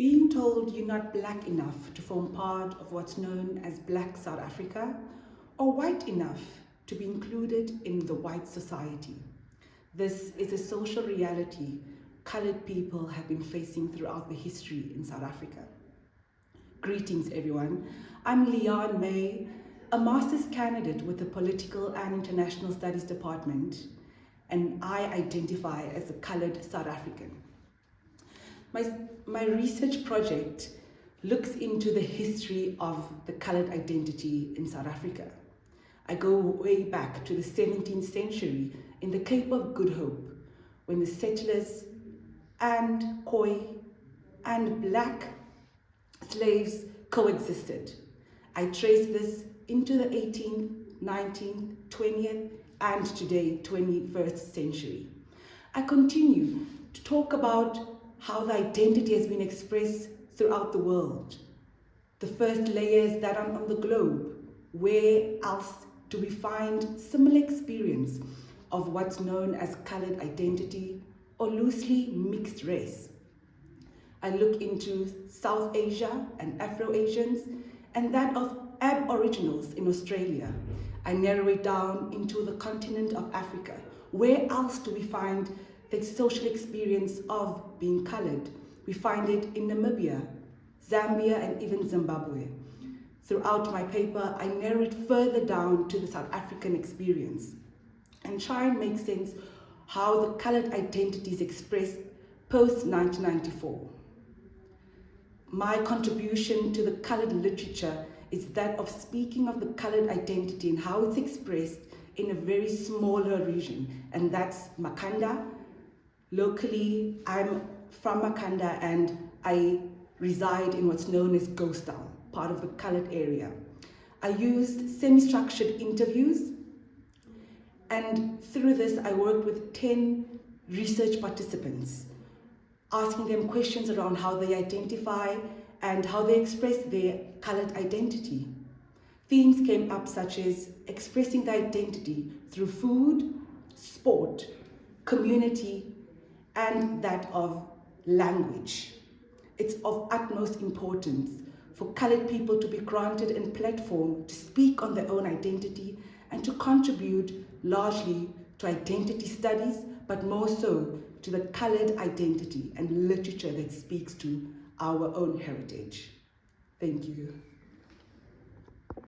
Being told you're not black enough to form part of what's known as Black South Africa, or white enough to be included in the white society. This is a social reality coloured people have been facing throughout the history in South Africa. Greetings everyone, I'm Lian May, a master's candidate with the Political and International Studies Department, and I identify as a coloured South African. My research project looks into the history of the coloured identity in South Africa. I go way back to the 17th century in the Cape of Good Hope, when the settlers and Khoi and black slaves coexisted. I trace this into the 18th, 19th, 20th, and today 21st century. I continue to talk about how the identity has been expressed throughout the world. The first layers that are on the globe. Where else do we find similar experience of what's known as coloured identity or loosely mixed race? I look into South Asia and Afro-Asians and that of Aboriginals in Australia. I narrow it down into the continent of Africa. Where else do we find the social experience of being coloured? We find it in Namibia, Zambia, and even Zimbabwe. Throughout my paper, I narrow it further down to the South African experience and try and make sense how the coloured identity is expressed post-1994. My contribution to the coloured literature is that of speaking of the coloured identity and how it's expressed in a very smaller region, and that's Makhanda. Locally, I'm from Makhanda and I reside in what's known as Ghost Town, part of the coloured area. I used semi-structured interviews, and through this I worked with 10 research participants, asking them questions around how they identify and how they express their coloured identity. Themes came up such as expressing their identity through food, sport, community, and that of language. It's of utmost importance for coloured people to be granted a platform to speak on their own identity and to contribute largely to identity studies, but more so to the coloured identity and literature that speaks to our own heritage. Thank you.